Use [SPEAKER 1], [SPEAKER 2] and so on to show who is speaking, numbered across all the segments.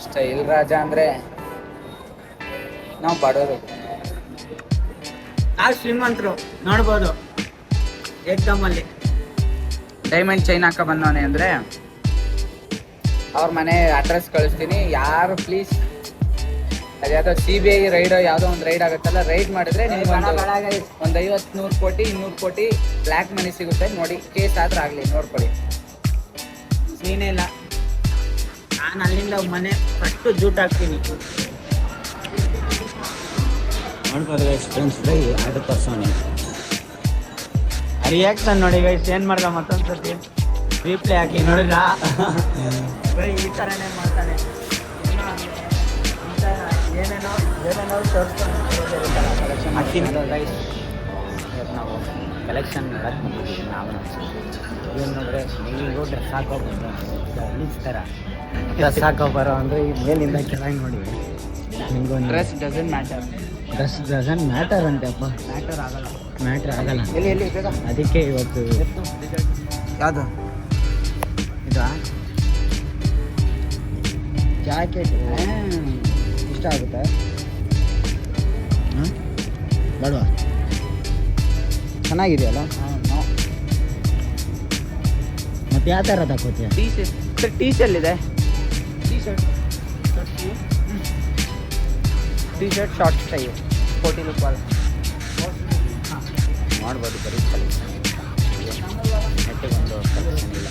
[SPEAKER 1] Style ರಾಜ ಅಂದರೆ ನಾವು ಬಡವರು,
[SPEAKER 2] ನಾವು ಶ್ರೀಮಂತರು. ನೋಡ್ಬೋದು ಏಕ್ದಮ್ಮಲ್ಲಿ
[SPEAKER 1] ಡೈಮಂಡ್ ಚೈನ್ ಹಾಕ ಬಂದವನೆ ಅಂದರೆ ಅವ್ರ ಮನೆ ಅಡ್ರೆಸ್ ಕಳಿಸ್ತೀನಿ. ಯಾರು ಪ್ಲೀಸ್ ಅದ್ಯಾವುದೋ CBI ರೈಡೋ ಯಾವುದೋ ಒಂದು ರೈಡ್ ಆಗುತ್ತಲ್ಲ, ರೈಡ್ ಮಾಡಿದ್ರೆ ನಿಮ್ಗೆ ಒಂದು 50-100 ಕೋಟಿ 200 ಕೋಟಿ ಬ್ಲ್ಯಾಕ್ ಮನಿ ಸಿಗುತ್ತೆ ನೋಡಿ. ಕೇಸ್ ಆದ್ರೆ ಆಗಲಿ ನೋಡ್ಕೊಳ್ಳಿ.
[SPEAKER 2] ಸೀನೇ ಇಲ್ಲ. ನಾನು ಅಲ್ಲಿಂದ ಮನೆ ಫಸ್ಟು ಜೂಟ್ ಹಾಕ್ತೀನಿ. ನೋಡ್ಬೋದು ಗೈಸ್, ಫ್ರೆಂಡ್ಸ್ ಫ್ರೈ ಆರ್ಡರ್ ತರ್ಸೋಣ. ರಿಯಾಕ್ಷನ್ ನೋಡಿ ಗೈಸ್, ಏನು ಮಾಡ್ದ ಮತ್ತೊಂದು ಸರ್ತಿ ರೀಪ್ಲೇ ಹಾಕಿ ನೋಡಿದ್ರ. ಬರೀ ಈ ಥರನೇ ಮಾಡ್ತಾನೆ, ಏನೇನೋ
[SPEAKER 1] ಹಾಕ್ತೀನಿ ಗೈಸ್. ನಾವು ಕಲೆಕ್ಷನ್ ಮಾಡಕ್ಕೆ ಬಂದಿದ್ದೀವಿ. ನಾವು ಏನು ನೋಡ್ರೆ ನೀವು ಡ್ರೆಸ್ ಹಾಕೋಬೋದು, ಗಲೀಜ್ ಥರ
[SPEAKER 2] ಡ್ರೆಸ್ ಹಾಕೋ ಬರೋ ಅಂದರೆ ಈ ಮೇಲಿಂದ ಕೆಳಗೆ ನೋಡಿ. ನಿಮ್ಗೊಂದು
[SPEAKER 1] dress doesn't matter.
[SPEAKER 2] Dress doesn't matter ಅಂತೆಪ್ಪ.
[SPEAKER 1] ಮ್ಯಾಟರ್ ಆಗಲ್ಲ.
[SPEAKER 2] ಎಲ್ಲಿ ಬೇಗ. ಅದಕ್ಕೆ ಇವತ್ತು
[SPEAKER 1] ಯಾವುದು
[SPEAKER 2] ಇದಾ ಜಾಕೆಟ್ ಇಷ್ಟ ಆಗುತ್ತೆ ಬೇಡವಾ? ಚೆನ್ನಾಗಿದೆಯಲ್ಲ. ಮತ್ತೆ ಯಾವ ಥರ ತಗೋತೀಯ?
[SPEAKER 1] ಟೀ ಶರ್ಟ್ ಶಾರ್ಟ್ ಸ್ಟೈ 40 ರೂಪಾಯಿ ಮಾಡ್ಬೋದು. ಬರೀ ಕಲೆಕ್ಷನ್ ನೆಟ್ಟಿಗೊಂದು ಕಲೆಕ್ಷನ್ ಇಲ್ಲ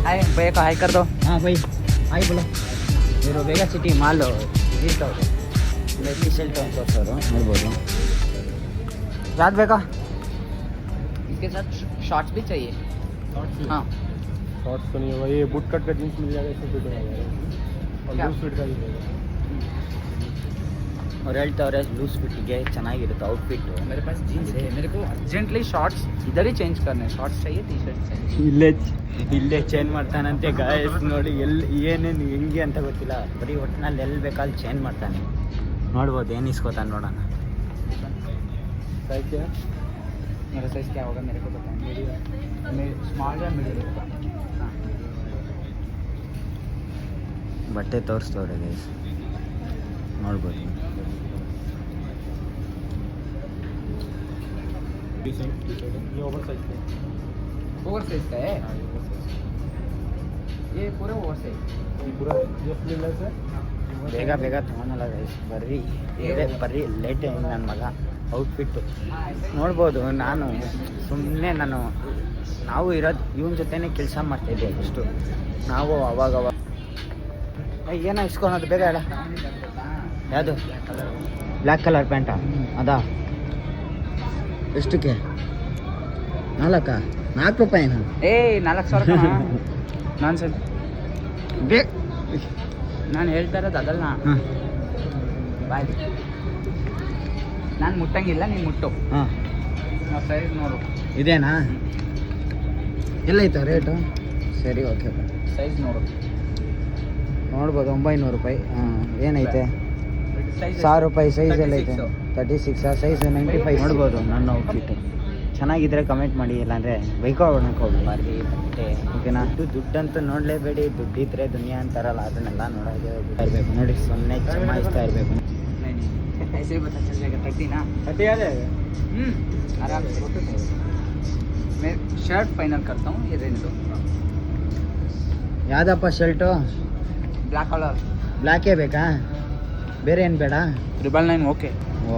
[SPEAKER 1] ಹಾಯ್ ಬೇಕಾ? ಹಾಯ್ ಕರ್ದೋ.
[SPEAKER 2] हाँ भाई हाई बोलो.
[SPEAKER 1] ಇವರು ಬೇಗ ಸಿಟಿ ಮಾಲು ಇದಿರ್ತವ್ರು.
[SPEAKER 2] ಟಿ ಶರ್ಟ್ ಅಂತ ತೋರಿಸೋರು ನೋಡ್ಬೋದು.
[SPEAKER 1] याद बेका इसके साथ शॉर्ट्स भी चाहिए. हाँ
[SPEAKER 3] शॉर्ट्स तो नहीं होगा, ये बूट कट का जींस मिल जाएगा, इसमें फिट हो जाएगा और
[SPEAKER 1] क्या?
[SPEAKER 3] लूज फिट का भी मिलेगा.
[SPEAKER 2] ಅವ್ರು ಹೇಳ್ತವ್ರೆ ಲೂಸ್ ಫಿಟ್ಟಿಗೆ ಚೆನ್ನಾಗಿರುತ್ತೆ ಔಟ್ಫಿಟ್.
[SPEAKER 1] मेरे पास जीन्स है, मेरे को अर्जेंटली शॉर्ट्स इधर ही चेंज करने हैं. शॉर्ट्स चाहिए, टी शर्ट चाहिए.
[SPEAKER 2] ಇಲ್ಲೇ ಚೇಂಜ್ ಮಾಡ್ತಾನಂತೆ ಗಾಯಸ್. ನೋಡಿ ಎಲ್ಲಿ ಏನೇನು ಹೆಂಗೆ ಅಂತ ಗೊತ್ತಿಲ್ಲ, ಬರೀ ಒಟ್ಟಿನಲ್ಲಿ ಎಲ್ಲಿ ಬೇಕಾದ್ರೆ ಚೇಂಜ್ ಮಾಡ್ತಾನೆ. ನೋಡ್ಬೋದು ಏನು ಇಸ್ಕೋತಾನೆ ನೋಡೋಣ.
[SPEAKER 3] साइज क्या है?
[SPEAKER 1] मेरा साइज क्या होगा मेरे को बताएं. मेरी स्मॉल या मीडियम? हाँ
[SPEAKER 2] ಬಟ್ಟೆ ತೋರಿಸ್ತವ್ರೆ ಗೈಸ್, ನೋಡ್ಬೋದು.
[SPEAKER 3] ये ओवर साइज का है.
[SPEAKER 1] ओवर साइज का है.
[SPEAKER 3] हाँ, ये ओवर साइज.
[SPEAKER 1] ये पूरा ओवर साइज.
[SPEAKER 3] ये पूरा ये स्लीवलेस है.
[SPEAKER 2] ಬೇಗ ಬೇಗ ತೊಗೊಳಲ್ಲ ಗೈಸ್, ಬರೀ ಲೇಟ್ ನನ್ನ ಮಗ ಔಟ್ಫಿಟ್ಟು ನೋಡ್ಬೋದು. ನಾವು ಇರೋದು ಇವನ ಜೊತೆನೇ ಕೆಲಸ ಮಾಡ್ತಾಯಿದ್ದೆ ಅಷ್ಟು. ನಾವು ಅವಾಗ ಏನೋ ಇಸ್ಕೊಳೋದು ಬೇಗ ಹೇಳ. ಯಾವುದು? ಬ್ಲ್ಯಾಕ್ ಕಲರ್ ಪ್ಯಾಂಟಾ? ಅದಾ ಎಷ್ಟಕ್ಕೆ? 4 ರೂಪಾಯಿನಾ?
[SPEAKER 1] 4,000 ನಾನು ಸರ್ ನಾನು ಹೇಳ್ತಾ ಇರೋದು ಅದಲ್ಲ. ಬಾಯ್ ನಾನು ಮುಟ್ಟಂಗಿಲ್ಲ, ನೀನು ಮುಟ್ಟು.
[SPEAKER 2] ಹಾಂ
[SPEAKER 1] ಸೈಜ್ ನೋಡು.
[SPEAKER 2] ಇದೇನಾ? ಎಲ್ಲೈತ ರೇಟು? ಸರಿ ಓಕೆ.
[SPEAKER 1] ಸೈಜ್ ನೋಡು.
[SPEAKER 2] ನೋಡ್ಬೋದು 900 ರೂಪಾಯಿ. ಹಾಂ ಏನೈತೆ?
[SPEAKER 1] ಸೈಜ್
[SPEAKER 2] 1000 ರೂಪಾಯಿ ಸೈಜ್ ಎಲ್ಲ ಐತೆ. 36 ಸೈಜ್ 95. ನೋಡ್ಬೋದು ನನ್ನ ಔಟ್ಫಿಟ್ಟು. ಚೆನ್ನಾಗಿದ್ರೆ ಕಮೆಂಟ್ ಮಾಡಿ, ಇಲ್ಲಾಂದರೆ ಬೈಕೋಣಕ್ಕೆ ಹೋಗ್ಬಾರ್ದು ಬಟ್ಟೆ. ಓಕೆನಾ? ದುಡ್ಡಂತೂ ನೋಡಲೇಬೇಡಿ, ದುಡ್ಡಿದ್ರೆ ದುನಿಯಾ ಅಂತಾರಲ್ಲ, ಅದನ್ನೆಲ್ಲ ನೋಡೋಕೆ ಇರಬೇಕು. ನೋಡಿ ಸುಮ್ಮನೆ ಚಮಾಯಿಸ್ತಾ ಇರಬೇಕು.
[SPEAKER 1] ऐसे ही पता चल जाएगा. 30 ना?
[SPEAKER 3] 30 आ जाएगा.
[SPEAKER 1] आराम से. मैं शर्ट फाइनल करता हूँ. ये रेंज दो.
[SPEAKER 2] ಯಾವುದಪ್ಪ ಶರ್ಟು?
[SPEAKER 1] Black colour.
[SPEAKER 2] ಬ್ಲ್ಯಾಕೇ ಬೇಕಾ? ಬೇರೆ ಏನು ಬೇಡ?
[SPEAKER 1] 999 ಓಕೆ.
[SPEAKER 2] ಓ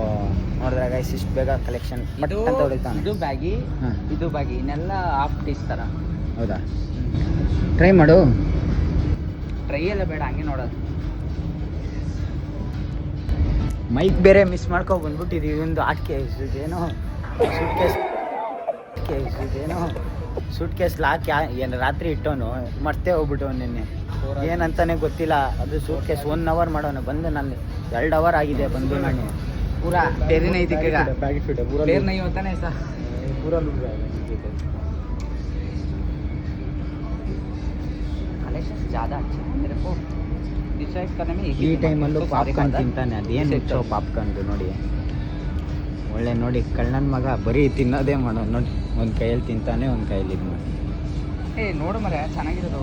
[SPEAKER 2] ನೋಡಿದ್ರೆ ಗೈಸ್ ಇಷ್ಟು ಬೇಗ ಕಲೆಕ್ಷನ್ ಮಟ್ ಅಂತ ಹೊಡಿತಾನೆ.
[SPEAKER 1] ಇದು ಬ್ಯಾಗಿ,
[SPEAKER 2] ಹಾಂ
[SPEAKER 1] ಇದು ಬ್ಯಾಗಿ, ಇನ್ನೆಲ್ಲ ಹಾಫ್ ಪೀಸ್ ಥರ.
[SPEAKER 2] ಹೌದಾ? ಟ್ರೈ ಮಾಡು.
[SPEAKER 1] ಟ್ರೈ ಎಲ್ಲ ಬೇಡ, ಹಂಗೆ ನೋಡೋದು.
[SPEAKER 2] ಮೈಕ್ ಬೇರೆ ಮಿಸ್ ಮಾಡ್ಕೊಂಡು ಬಂದ್ಬಿಟ್ಟಿದ್ದೀವಿ. ಒಂದು ಏನೋ ಸೂಟ್ ಕೇಸ್ ಲಾಕ್ ಏನು ರಾತ್ರಿ ಇಟ್ಟವನು ಮರ್ತೇ ಹೋಗ್ಬಿಟ್ಟು ನಿನ್ನೆ. ಏನಂತಾನೆ ಗೊತ್ತಿಲ್ಲ. ಅದು ಸೂಟ್ ಕೇಸ್ 1 ಅವರ್ ಮಾಡೋನು ಬಂದು. ನಾನು 2 ಅವರ್ ಆಗಿದೆ ಬಂದು. ನಾನು
[SPEAKER 1] पूरा टेरी नहीं दिखेगा.
[SPEAKER 3] बैग फिट है पूरा.
[SPEAKER 1] टेर नहीं होता ना ऐसा.
[SPEAKER 3] पूरा लुक जाएगा.
[SPEAKER 1] कलेक्शन ज़्यादा अच्छे हैं. मेरे को डिसाइड करने में
[SPEAKER 2] ಈ ಟೈಮಲ್ಲೂ ಪಾಪ್ಕಾರ್ನ್ ತಿಂತಾನೆ. ಅದೇನು ಪಾಪ್ಕಾರ್ನ್ದು ನೋಡಿ. ಒಳ್ಳೆ ನೋಡಿ ಕಳ್ಳನ ಮಗ ಬರೀ ತಿನ್ನೋದೇ ಮಾಡೋದು ನೋಡಿ. ಒಂದು ಕೈಯಲ್ಲಿ ತಿಂತಾನೆ ಒಂದು ಕೈಯಲ್ಲಿ ಇದು ಮಾಡಿ.
[SPEAKER 1] ನೋಡು ಮರೆ ಚೆನ್ನಾಗಿರೋದು.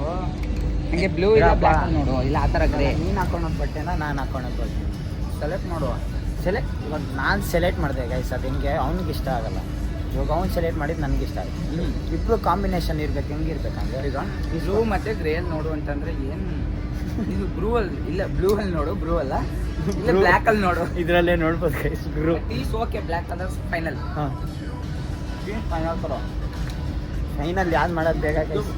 [SPEAKER 1] ಹಂಗೆ ಬ್ಲೂ ಇಲ್ಲ ಬ್ಲ್ಯಾಕ್ ನೋಡು, ಇಲ್ಲ ಆ ಥರ ಗ್ರೇ.
[SPEAKER 2] ನೀನು ಹಾಕೊಳ್ಳೋದು ಬಟ್ಟೆನ ನಾನು ಹಾಕೊಳ್ಳೋದು ಬಟ್ಟೆ ಸೆಲೆಕ್ಟ್ ಮಾಡುವ. ಇವಾಗ ನಾನು ಸೆಲೆಕ್ಟ್ ಮಾಡಿದೆ ಗೈಸ್, ಅದು ಹೆಂಗೆ ಅವ್ನಿಗೆ ಇಷ್ಟ ಆಗಲ್ಲ. ಇವಾಗ ಅವ್ನು ಸೆಲೆಕ್ಟ್ ಮಾಡಿದ್ದು ನನಗೆ ಇಷ್ಟ ಆಗುತ್ತೆ. ಇಬ್ಬರು ಕಾಂಬಿನೇಷನ್ ಇರ್ಬೇಕು, ಹೆಂಗಿರ್ಬೇಕಂದ್ರೆ
[SPEAKER 1] ಈಗ ಬ್ಲೂ ಮತ್ತೆ ಗ್ರೇ ಅಲ್ಲಿ ನೋಡು ಅಂತಂದ್ರೆ ಏನು ಇದು ಬ್ಲೂ ಅಲ್ಲಿ ಇಲ್ಲ, ಬ್ಲೂ ಅಲ್ಲಿ ನೋಡು, ಬ್ಲೂ ಅಲ್ಲ ಇಲ್ಲ ಬ್ಲ್ಯಾಕ್ ಅಲ್ಲಿ ನೋಡು.
[SPEAKER 2] ಇದರಲ್ಲೇ ನೋಡ್ಬೋದು guys.
[SPEAKER 1] Is okay, black colour final.
[SPEAKER 2] ಹಾಂ ಫೈನಲ್ ಕಲರ್ ಫೈನಲ್ ಯಾವ್ದು ಮಾಡೋದು ಬೇಗ ಗೈಸ್.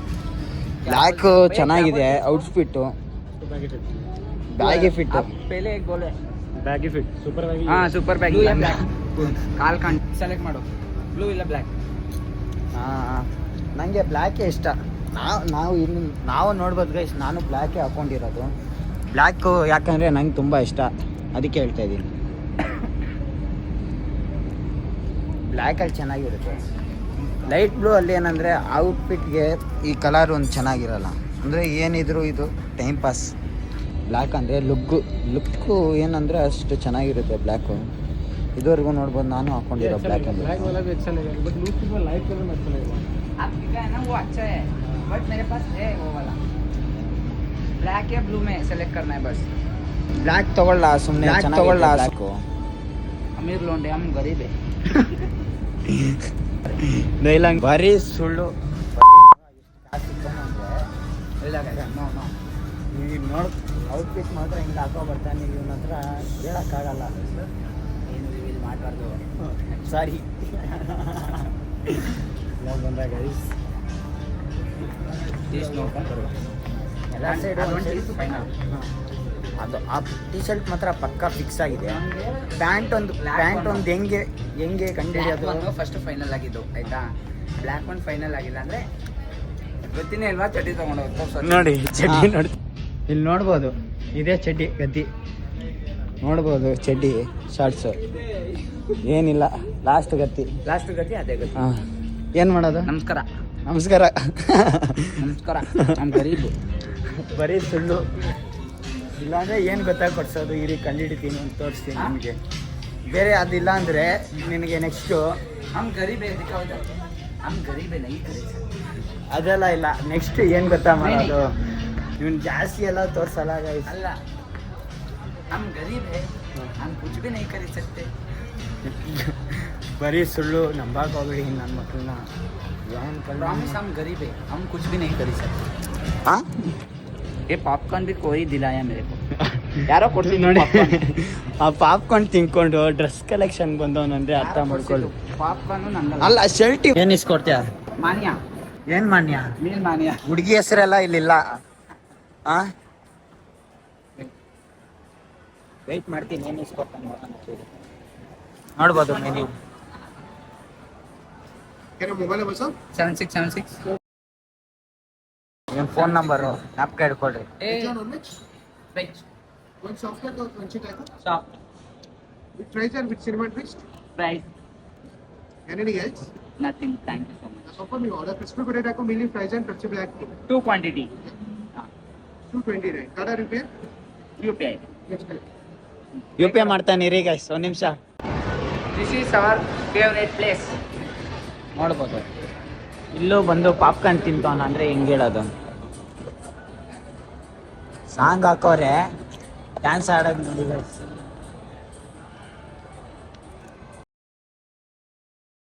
[SPEAKER 2] ಬ್ಲ್ಯಾಕು ಚೆನ್ನಾಗಿದೆ ಔಟ್ಫಿಟ್ಟು, ಬ್ಯಾಗಿ ಫಿಟ್ಟು.
[SPEAKER 1] ಪೇಲೆ ಗೋಲೆ
[SPEAKER 3] ಬ್ಯಾಗಿ ಫಿಟ್ ಸೂಪರ್ ಬ್ಯಾಗಿ.
[SPEAKER 1] ಹಾಂ ಸೂಪರ್ ಬ್ಯಾಗ್. ಕಾಲ್ ಕಾಣ್ ಸೆಲೆಕ್ಟ್ ಮಾಡು, ಬ್ಲೂ ಇಲ್ಲ ಬ್ಲ್ಯಾಕ್.
[SPEAKER 2] ಹಾಂ ನನಗೆ ಬ್ಲ್ಯಾಕೇ ಇಷ್ಟ. ನಾವು ನೋಡ್ಬೋದು ಗೈಸ್, ನಾನು ಬ್ಲ್ಯಾಕೇ ಹಾಕ್ಕೊಂಡಿರೋದು. ಬ್ಲ್ಯಾಕು ಯಾಕಂದರೆ ನಂಗೆ ತುಂಬ ಇಷ್ಟ, ಅದಕ್ಕೆ ಹೇಳ್ತಾ ಇದ್ದೀನಿ. ಬ್ಲ್ಯಾಕಲ್ಲಿ ಚೆನ್ನಾಗಿರುತ್ತೆ. ಲೈಟ್ ಬ್ಲೂ ಅಲ್ಲಿ ಏನಂದರೆ ಔಟ್ಫಿಟ್ಗೆ ಈ ಕಲರ್ ಒಂದು ಚೆನ್ನಾಗಿರಲ್ಲ. ಅಂದರೆ ಏನಿದ್ರು ಇದು ಟೈಮ್ ಪಾಸ್. ಬ್ಲ್ಯಾಕ್ ಅಂದರೆ ಲುಕ್ಕು ಏನಂದರೆ ಅಷ್ಟು ಚೆನ್ನಾಗಿರುತ್ತೆ ಬ್ಲ್ಯಾಕು. ಇದುವರೆಗೂ ನೋಡ್ಬೋದು ನಾನು ಹಾಕ್ಕೊಂಡಿರೋ ಬ್ಲ್ಯಾಕ್ ಅಂದರೆ.
[SPEAKER 3] ब्लैक वाला भी अच्छा लगेगा बट लुक में लाइट कलर में अच्छा लगेगा.
[SPEAKER 1] आपका है ना वो अच्छा है, बट मेरे पास है वो वाला ब्लैक या ब्लू में सेलेक्ट करना है बस.
[SPEAKER 2] ಬ್ಲ್ಯಾಕ್ ತೊಗೊಳ್ಳ ಸುಮ್ಮನೆ ತೊಗೊಳ್ಳ ಬ್ಲ್ಯಾಕು.
[SPEAKER 1] अमीर लोंडे हम गरीब है.
[SPEAKER 2] ಡೈಲಾಗ್ ಬರೀ ಸುಳ್ಳು. ಈಗ ನೋಡಿ ಔಟ್ಫಿಟ್ ಮಾತ್ರ ಹಿಂಗೆ ಹಾಕೋ ಬರ್ತಾನೆ, ಇವನ ಹತ್ರ ಹೇಳೋಕ್ಕಾಗಲ್ಲ. ಏನು ಇಲ್ಲಿ ಮಾಡಬಾರ್ದು, ಸಾರಿ. ಬಂದಾಗ ಎಲ್ಲ ಸೈಡು ಅದು ಆ ಟಿ ಶರ್ಟ್ ಮಾತ್ರ ಪಕ್ಕ ಫಿಕ್ಸ್ ಆಗಿದೆ. ಪ್ಯಾಂಟ್ ಒಂದು ಹೆಂಗೆ ಕಂಡುಹಿಡಿಯೋದು.
[SPEAKER 1] ಫಸ್ಟ್ ಫೈನಲ್ ಆಗಿದ್ದು ಆಯ್ತಾ, ಬ್ಲ್ಯಾಕ್ ಒಂದು ಫೈನಲ್ ಆಗಿಲ್ಲ ಅಂದ್ರೆ ಗೊತ್ತಿನೇ ಇಲ್ವಾ ಚಡ್ಡಿ ತಗೊಂಡು
[SPEAKER 2] ನೋಡಿ ಚಡ್ಡಿ ನೋಡಿ, ಇಲ್ಲಿ ನೋಡ್ಬೋದು ಇದೇ ಚಡ್ಡಿ ಗದ್ದಿ, ನೋಡ್ಬೋದು ಚಡ್ಡಿ ಶಾರ್ಟ್ಸು ಏನಿಲ್ಲ. ಲಾಸ್ಟ್ ಗತ್ತಿ
[SPEAKER 1] ಅದೇ ಗತಿ.
[SPEAKER 2] ಹಾಂ ಏನು ಮಾಡೋದು.
[SPEAKER 1] ನಮಸ್ಕಾರ
[SPEAKER 2] ನಮಸ್ಕಾರ
[SPEAKER 1] ನಮ್ಮ ಗರೀಬು.
[SPEAKER 2] ಬರೀ ಸುಳ್ಳು. ಇಲ್ಲಾಂದರೆ ಏನು ಕೊಡ್ಸೋದು, ಈ ರೀತಿ ಕಂಡುಹಿಡಿತೀನಿ ಅಂತ ತೋರಿಸ್ತೀನಿ ನಿಮಗೆ. ಬೇರೆ ಅದಿಲ್ಲ ಅಂದರೆ ನಿನಗೆ ನೆಕ್ಸ್ಟು
[SPEAKER 1] ಹಮ್ ಗರೀಬ್ है दिखाओ इधर, हम गरीब है नहीं करे
[SPEAKER 2] ಅದೆಲ್ಲ ಇಲ್ಲ. ನೆಕ್ಸ್ಟ್ ಏನು ಗೊತ್ತಾ ಮಾಡೋದು, ಇವನು ಜಾಸ್ತಿ ಎಲ್ಲ ತೋರಿಸಲ್ಲ ಗೈಸ್.
[SPEAKER 1] ಅಲ್ಲ हम गरीब है, हम कुछ भी नहीं कर सकते.
[SPEAKER 2] ಬರೀ ಸುಳ್ಳು ನಂಬಕ್ಕೆ ಹೋಗ್ಬೇಡಿ ನನ್ನ ಮಕ್ಕಳನ್ನ.
[SPEAKER 1] प्रॉमिस हम गरीब है, हम कुछ भी नहीं कर सकते.
[SPEAKER 2] ಹಾಂ
[SPEAKER 1] ये पॉपकॉर्न भी कोई दिलाया मेरे को. ಯಾರೋ ಕೊಡ್ತೀನಿ
[SPEAKER 2] ನೋಡಿ. ಆ ಪಾಪ್ಕಾರ್ನ್ ತಿನ್ಕೊಂಡು ಡ್ರೆಸ್ ಕಲೆಕ್ಷನ್ ಬಂದವನಂದ್ರೆ ಅರ್ಥ ಮಾಡ್ಕೊಳ್ಳಿ.
[SPEAKER 1] ಪಾಪ್ಕಾರ್ನ್ ನಂಗಲ್ಲ.
[SPEAKER 2] ಅಲ್ಲ ಶರ್ಟ್ ಏನು ಇಸ್ಕೊಡ್ತೀಯ?
[SPEAKER 1] ಮಾನ್ಯ
[SPEAKER 2] ಏನು ಮಾನ್ಯ?
[SPEAKER 1] ಮೀಲ್ ಮಾನ್ಯ.
[SPEAKER 2] ಹುಡುಗಿ ಹೆಸರೆಲ್ಲ ಇಲ್ಲಿಲ್ಲ. ಹಾಂ ವೆಯ್ಟ್ ಮಾಡ್ತೀನಿ, ಏನು ಇಸ್ಕೊಡ್ತಾನೆ ನೋಡ್ಬೋದು ಮೆನ್ಯೂ.
[SPEAKER 1] 7676
[SPEAKER 2] ನಿಮ್ಮ ಫೋನ್ ನಂಬರು ಜ್ಞಾಪಕ ಇಟ್ಕೊಳ್ರಿ.
[SPEAKER 1] Veg.
[SPEAKER 4] One soft or crunchy type?
[SPEAKER 1] Soft.
[SPEAKER 4] Which fries and which cinnamon twist?
[SPEAKER 1] Fried.
[SPEAKER 4] Anything else?
[SPEAKER 1] Nothing. Thank you so much.
[SPEAKER 4] Confirm you order crispy potato taco, medium fries and Pepsi black tea.
[SPEAKER 1] 2 quantity.
[SPEAKER 4] 229. Card or UPI?
[SPEAKER 1] UPI.
[SPEAKER 4] Next time.
[SPEAKER 2] U P I ಮಾಡ್ತಾನೆ ರೀ guys, ಒಂದು ನಿಮಿಷ.
[SPEAKER 1] This is our favorite place.
[SPEAKER 2] ನೋಡ್ಬೋದು ಇಲ್ಲೂ ಬಂದು popcorn ತಿಂತಾನ ಅಂದರೆ ಹೆಂಗೆ ಹೇಳೋದು. ಸಾಂಗ್ ಹಾಕೋರೆ ಡ್ಯಾನ್ಸ್ ಆಡೋದು ನೋಡಿ ಗೈಸ್.